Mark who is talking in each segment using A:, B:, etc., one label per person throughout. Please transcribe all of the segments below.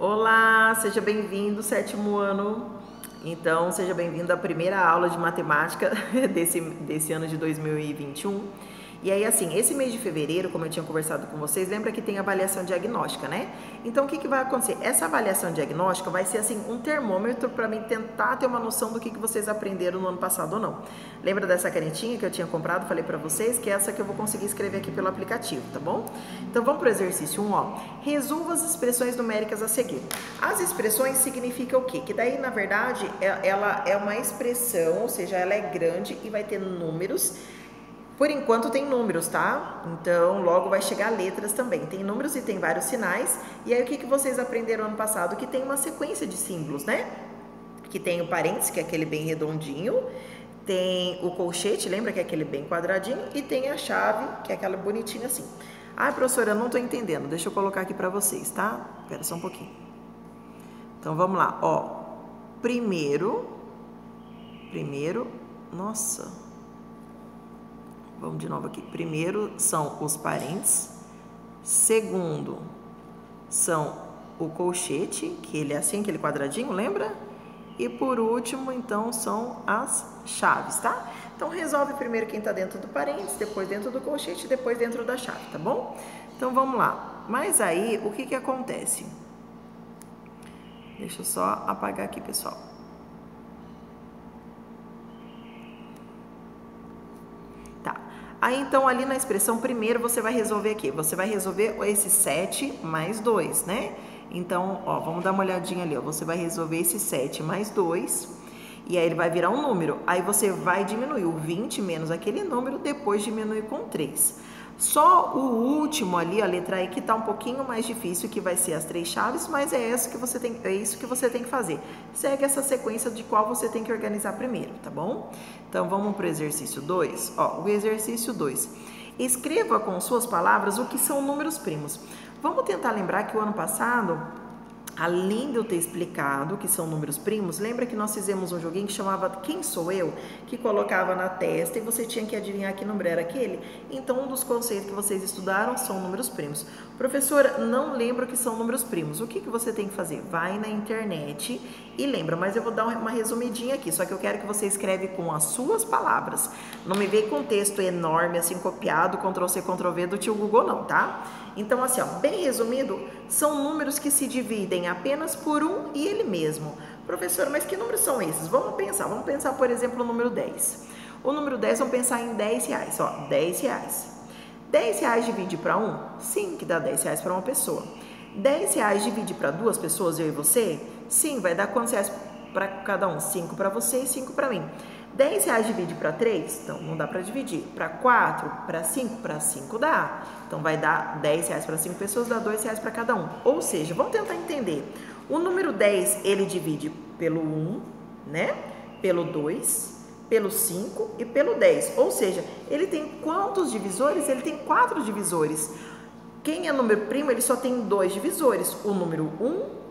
A: Olá, seja bem-vindo, sétimo ano. Então, seja bem-vindo à primeira aula de matemática desse ano de 2021. E aí, assim, esse mês de fevereiro, como eu tinha conversado com vocês, lembra que tem avaliação diagnóstica, né? Então, o que vai acontecer? Essa avaliação diagnóstica vai ser, assim, um termômetro para mim tentar ter uma noção do que vocês aprenderam no ano passado ou não. Lembra dessa canetinha que eu tinha comprado? Falei para vocês que é essa que eu vou conseguir escrever aqui pelo aplicativo, tá bom? Então, vamos para o exercício 1, ó. Resolva as expressões numéricas a seguir. As expressões significam o quê? Que daí, na verdade, ela é uma expressão, ou seja, ela é grande e vai ter números. Por enquanto tem números, tá? Então, logo vai chegar letras também. Tem números e tem vários sinais. E aí, o que vocês aprenderam ano passado? Que tem uma sequência de símbolos, né? Que tem o parênteses, que é aquele bem redondinho. Tem o colchete, lembra que é aquele bem quadradinho? E tem a chave, que é aquela bonitinha assim. Ah, professora, eu não tô entendendo. Deixa eu colocar aqui pra vocês, tá? Espera só um pouquinho. Então, vamos lá. Ó, primeiro, nossa... Vamos de novo aqui. Primeiro são os parênteses. Segundo são o colchete, que ele é assim, aquele quadradinho, lembra? E por último, então, são as chaves, tá? Então, resolve primeiro quem tá dentro do parênteses, depois dentro do colchete, depois dentro da chave, tá bom? Então, vamos lá. Mas aí, o que acontece? Deixa eu só apagar aqui, pessoal. Aí, então, ali na expressão, primeiro você vai resolver aqui. Você vai resolver esse 7 mais 2, né? Então, ó, vamos dar uma olhadinha ali, ó. Você vai resolver esse 7 mais 2, e aí ele vai virar um número. Aí você vai diminuir o 20 menos aquele número, depois diminuir com 3. Só o último ali, a letra E, que tá um pouquinho mais difícil, que vai ser as 3 chaves, mas é isso que você tem que fazer. Segue essa sequência de qual você tem que organizar primeiro, tá bom? Então, vamos para o exercício 2. Ó, o exercício 2. Escreva com suas palavras o que são números primos. Vamos tentar lembrar que o ano passado, além de eu ter explicado o que são números primos, lembra que nós fizemos um joguinho que chamava Quem Sou Eu? Que colocava na testa e você tinha que adivinhar que número era aquele? Então, um dos conceitos que vocês estudaram são números primos. Professora, não lembro que são números primos. O que você tem que fazer? Vai na internet e lembra, mas eu vou dar uma resumidinha aqui, só que eu quero que você escreve com as suas palavras. Não me vem com texto enorme, assim, copiado, Ctrl+C, Ctrl+V do tio Google, não, tá? Então, assim, ó, bem resumido, são números que se dividem apenas por um e ele mesmo. Professor, mas que números são esses? Vamos pensar, por exemplo, o número 10. O número 10, vamos pensar em 10 reais, ó, 10 reais. 10 reais divide para 1? Sim, que dá 10 reais para uma pessoa. 10 reais divide para 2 pessoas, eu e você? Sim, vai dar quantos reais para cada um? 5 para você e 5 para mim. 10 reais divide para 3? Então, não dá para dividir. Para 4? Para 5? Para 5 dá. Então, vai dar 10 reais para 5 pessoas, dá 2 reais para cada um. Ou seja, vamos tentar entender. O número 10, ele divide pelo 1, né? Pelo 2, pelo 5 e pelo 10. Ou seja, ele tem quantos divisores? Ele tem 4 divisores. Quem é número primo, ele só tem 2 divisores. O número 1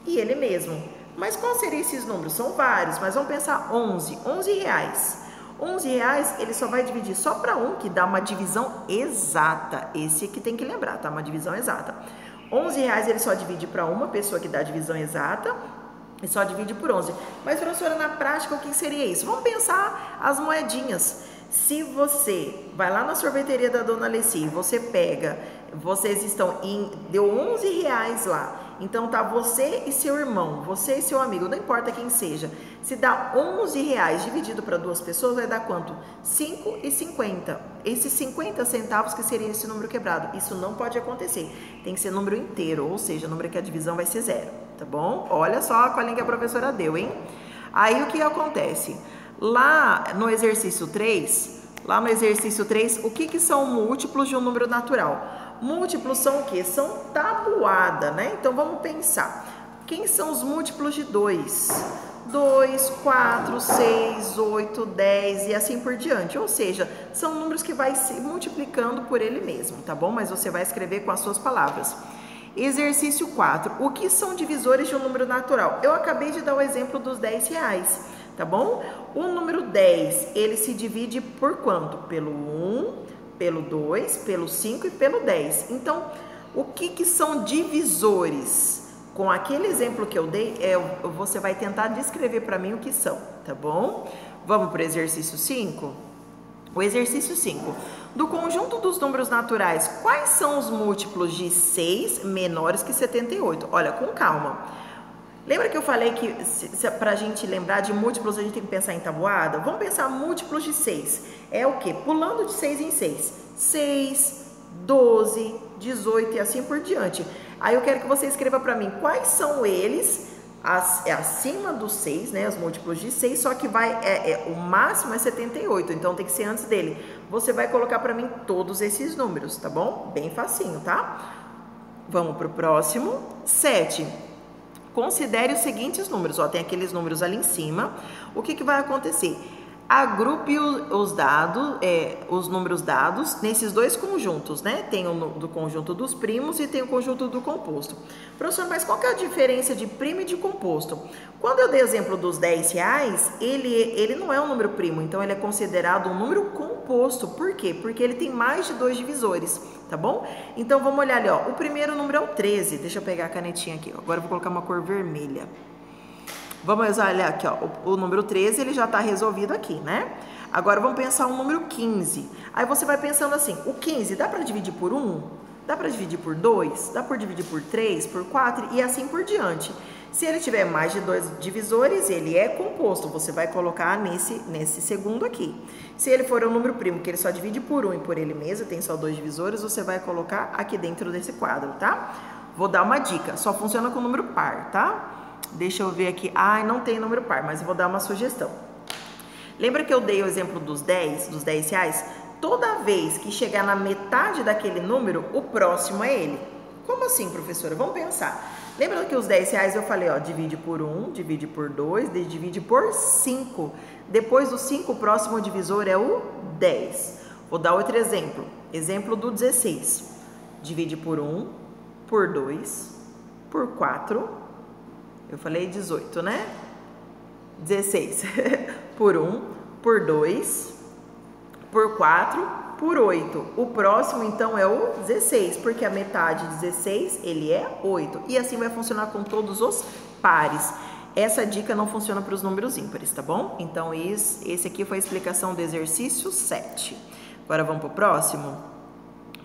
A: e ele mesmo. Mas quais seriam esses números? São vários, mas vamos pensar 11. 11 reais. 11 reais, ele só vai dividir só para 1, que dá uma divisão exata. Esse aqui tem que lembrar, tá? Uma divisão exata. 11 reais, ele só divide para uma pessoa, que dá a divisão exata, e só divide por 11. Mas, professora, na prática, o que seria isso? Vamos pensar as moedinhas. Se você vai lá na sorveteria da Dona Alessi, você pega, vocês estão deu 11 reais lá. Então, tá você e seu irmão, você e seu amigo, não importa quem seja. Se dá 11 reais dividido para 2 pessoas, vai dar quanto? 5,50. Esses 50 centavos que seria esse número quebrado. Isso não pode acontecer. Tem que ser número inteiro, ou seja, o número que a divisão vai ser 0, tá bom? Olha só qual a linha que a professora deu, hein? Aí, o que acontece? Lá no exercício 3, o que são múltiplos de um número natural? Múltiplos são o quê? São tabuada, né? Então, vamos pensar. Quem são os múltiplos de 2? 2, 4, 6, 8, 10 e assim por diante. Ou seja, são números que vai se multiplicando por ele mesmo, tá bom? Mas você vai escrever com as suas palavras. Exercício 4. O que são divisores de um número natural? Eu acabei de dar o exemplo dos 10 reais, tá bom? O número 10, ele se divide por quanto? Pelo 1, pelo 2, pelo 5 e pelo 10. Então, o que são divisores? com aquele exemplo que eu dei, você vai tentar descrever para mim o que são, tá bom? Vamos para o exercício 5? O exercício 5. Do conjunto dos números naturais, quais são os múltiplos de 6 menores que 78? Olha, com calma. Lembra que eu falei que para a gente lembrar de múltiplos, a gente tem que pensar em tabuada? Vamos pensar múltiplos de 6. É o quê? Pulando de 6 em 6. 6, 12, 18 e assim por diante. Aí eu quero que você escreva para mim quais são eles, acima dos 6, né? Os múltiplos de 6, só que o máximo é 78, então tem que ser antes dele. Você vai colocar para mim todos esses números, tá bom? Bem facinho, tá? Vamos para o próximo. 7. Considere os seguintes números, ó, tem aqueles números ali em cima. O que vai acontecer? Agrupe os números dados nesses dois conjuntos, né? Tem o do conjunto dos primos e tem o conjunto do composto. Professor, mas qual que é a diferença de primo e de composto? Quando eu dei exemplo dos R$10, ele não é um número primo, então ele é considerado um número composto. Por quê? Porque ele tem mais de 2 divisores, tá bom? Então vamos olhar ali, ó. O primeiro número é o 13. Deixa eu pegar a canetinha aqui, ó. Agora eu vou colocar uma cor vermelha. Vamos olhar aqui, ó, o número 13, ele já está resolvido aqui, né? Agora vamos pensar um número 15. Aí você vai pensando assim, o 15 dá para dividir por 1? Dá para dividir por 2? Dá para dividir por 3, por 4 e assim por diante. Se ele tiver mais de 2 divisores, ele é composto. Você vai colocar nesse segundo aqui. Se ele for um número primo, que ele só divide por 1 e por ele mesmo, tem só 2 divisores, você vai colocar aqui dentro desse quadro, tá? Vou dar uma dica, só funciona com número par, tá? Deixa eu ver aqui. Não tem número par, mas eu vou dar uma sugestão. Lembra que eu dei o exemplo dos R$10? Toda vez que chegar na metade daquele número, o próximo é ele. Como assim, professora? Vamos pensar. Lembra que os R$10 eu falei, ó, divide por 1, divide por 2, divide por 5. Depois do 5, o próximo divisor é o 10. Vou dar outro exemplo. Exemplo do 16. Divide por 1, por 2, por 4... Eu falei 18, né? 16 por 1, por 2, por 4, por 8. O próximo, então, é o 16, porque a metade de 16, ele é 8. E assim vai funcionar com todos os pares. Essa dica não funciona para os números ímpares, tá bom? Então, esse aqui foi a explicação do exercício 7. Agora, vamos para o próximo?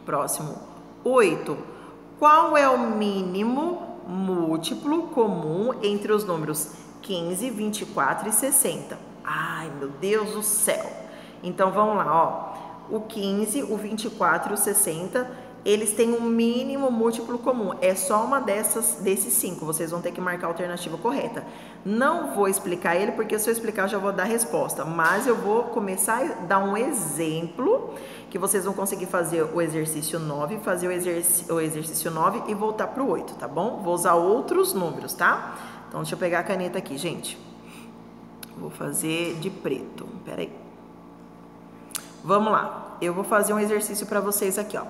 A: Próximo, 8. Qual é o mínimo múltiplo comum entre os números 15, 24 e 60. Ai, meu Deus do céu! Então, vamos lá, ó. O 15, o 24 e o 60, eles têm um mínimo múltiplo comum. É só uma desses 5. Vocês vão ter que marcar a alternativa correta. Não vou explicar ele, porque se eu explicar, eu já vou dar a resposta. Mas eu vou começar a dar um exemplo que vocês vão conseguir fazer o exercício 9, fazer o exercício 9 e voltar para o 8, tá bom? Vou usar outros números, tá? Então, deixa eu pegar a caneta aqui, gente. Vou fazer de preto. Pera aí. Vamos lá. Eu vou fazer um exercício para vocês aqui, ó.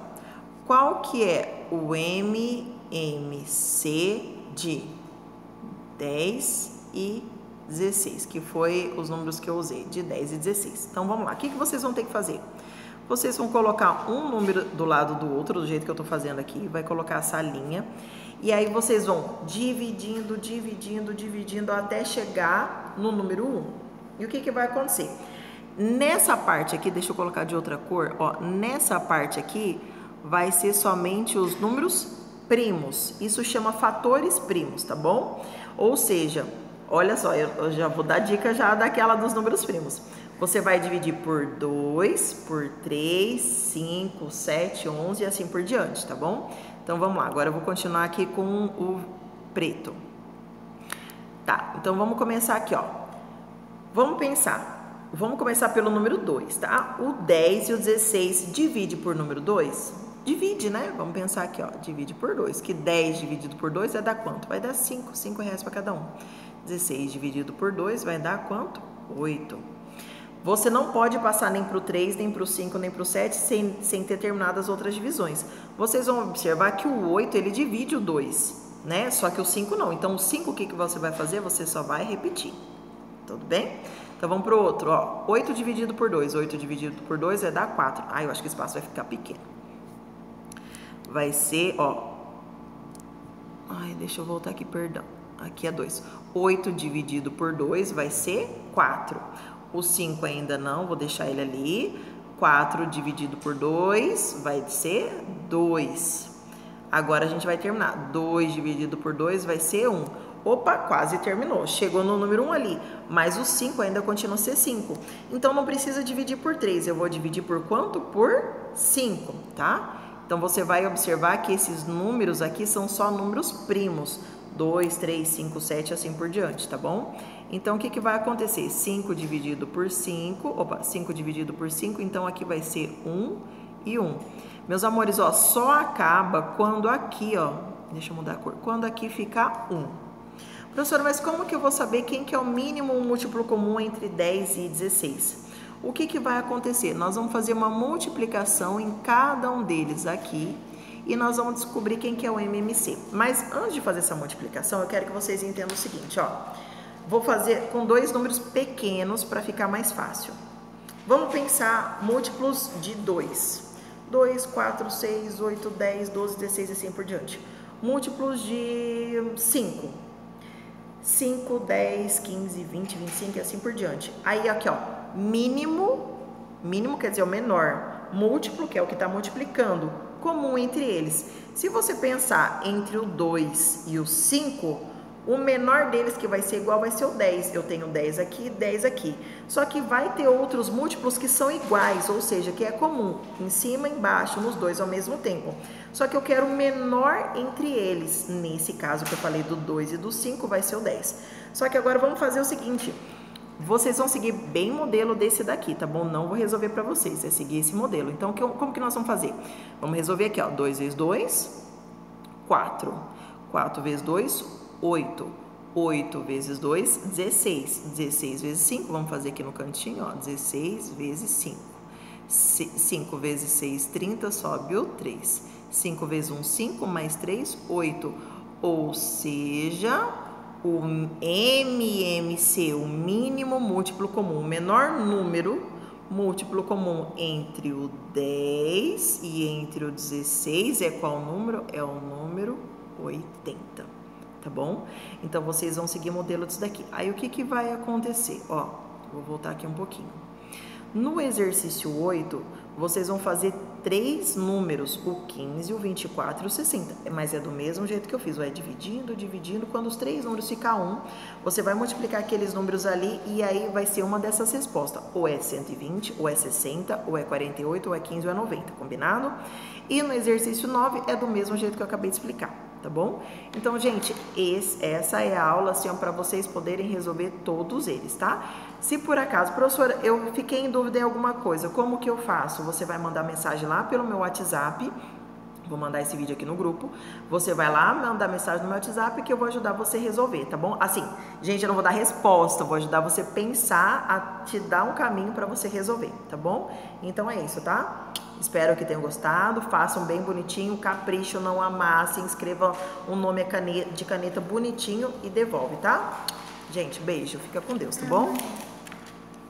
A: Qual que é o MMC de 10 e 16? Que foi os números que eu usei, de 10 e 16. Então, vamos lá. O que vocês vão ter que fazer? Vocês vão colocar um número do lado do outro, do jeito que eu tô fazendo aqui. Vai colocar essa linha. E aí, vocês vão dividindo até chegar no número 1. E o que vai acontecer? Nessa parte aqui, deixa eu colocar de outra cor, ó. Nessa parte aqui, vai ser somente os números primos. Isso chama fatores primos, tá bom? Ou seja, olha só, eu já vou dar dica já daquela dos números primos. Você vai dividir por 2, por 3, 5, 7, 11 e assim por diante, tá bom? Então, vamos lá. Agora eu vou continuar aqui com o preto. Tá, então vamos começar aqui, ó. Vamos pensar. Vamos começar pelo número 2, tá? O 10 e o 16 divide por número 2? Divide, né? Vamos pensar aqui, ó. Divide por 2. Que 10 dividido por 2 vai dar quanto? Vai dar 5. 5 reais para cada um. 16 dividido por 2 vai dar quanto? 8. Você não pode passar nem para o 3, nem para o 5, nem para o 7 sem ter terminado as outras divisões. Vocês vão observar que o 8, ele divide o 2, né? Só que o 5 não. Então, o 5, o que você vai fazer? Você só vai repetir. Tudo bem? Então, vamos para o outro, ó. 8 dividido por 2. 8 dividido por 2 vai dar 4. Ah, eu acho que o espaço vai ficar pequeno. Vai ser, ó, Ai, deixa eu voltar aqui, perdão. Aqui é 2. 8 dividido por 2 vai ser 4. O 5 ainda não, vou deixar ele ali. 4 dividido por 2 vai ser 2. Agora a gente vai terminar. 2 dividido por 2 vai ser 1. Opa, quase terminou. Chegou no número 1 ali. Mas o 5 ainda continua a ser 5. Então não precisa dividir por 3. Eu vou dividir por quanto? Por 5, tá? Então você vai observar que esses números aqui são só números primos. 2, 3, 5, 7, assim por diante, tá bom? Então, o que vai acontecer? 5 dividido por 5, opa, 5 dividido por 5, então aqui vai ser 1 e 1. Meus amores, ó, só acaba quando aqui, ó, deixa eu mudar a cor, quando aqui ficar 1. Professora, mas como que eu vou saber quem que é o mínimo múltiplo comum entre 10 e 16? O que vai acontecer? Nós vamos fazer uma multiplicação em cada um deles aqui, e nós vamos descobrir quem que é o MMC. Mas antes de fazer essa multiplicação, eu quero que vocês entendam o seguinte, ó. Vou fazer com 2 números pequenos para ficar mais fácil. Vamos pensar múltiplos de 2. 2, 4, 6, 8, 10, 12, 16 e assim por diante. Múltiplos de 5. 5, 10, 15, 20, 25 e assim por diante. Aí aqui, ó, mínimo quer dizer o menor, múltiplo, que é o que está multiplicando, comum entre eles. Se você pensar entre o 2 e o 5, o menor deles que vai ser igual vai ser o 10. Eu tenho 10 aqui e 10 aqui. Só que vai ter outros múltiplos que são iguais, ou seja, que é comum, em cima e embaixo, nos dois ao mesmo tempo. Só que eu quero o menor entre eles. Nesse caso que eu falei do 2 e do 5, vai ser o 10. Só que agora vamos fazer o seguinte. Vocês vão seguir bem o modelo desse daqui, tá bom? Não vou resolver para vocês, é seguir esse modelo. Então, como que nós vamos fazer? Vamos resolver aqui, ó. 2 vezes 2, 4. 4 vezes 2, 8. 8 vezes 2, 16. 16 vezes 5, vamos fazer aqui no cantinho, ó. 16 vezes 5. 5 vezes 6, 30, sobe o 3. 5 vezes 1, 5, mais 3, 8. Ou seja, o MMC, o mínimo múltiplo comum, o menor número múltiplo comum entre o 10 e entre o 16 é qual número? É o número 80, tá bom? Então, vocês vão seguir o modelo disso daqui. Aí, o que vai acontecer? Ó, vou voltar aqui um pouquinho. No exercício 8, vocês vão fazer 3 números, o 15, o 24 e o 60. Mas é do mesmo jeito que eu fiz, vai dividindo, dividindo. Quando os 3 números ficar 1, você vai multiplicar aqueles números ali e aí vai ser uma dessas respostas. Ou é 120, ou é 60, ou é 48, ou é 15, ou é 90, combinado? E no exercício 9 é do mesmo jeito que eu acabei de explicar, tá bom? Então, gente, essa é a aula, assim, para vocês poderem resolver todos eles, tá? Se por acaso, professora, eu fiquei em dúvida em alguma coisa, como que eu faço? Você vai mandar mensagem lá pelo meu WhatsApp, vou mandar esse vídeo aqui no grupo, você vai lá, mandar mensagem no meu WhatsApp que eu vou ajudar você a resolver, tá bom? Assim, gente, eu não vou dar resposta, eu vou ajudar você a pensar, a te dar um caminho para você resolver, tá bom? Então é isso, tá? Espero que tenham gostado, façam bem bonitinho, capricho, não amassem, escrevam um nome de caneta bonitinho e devolve, tá? Gente, beijo, fica com Deus, tá bom?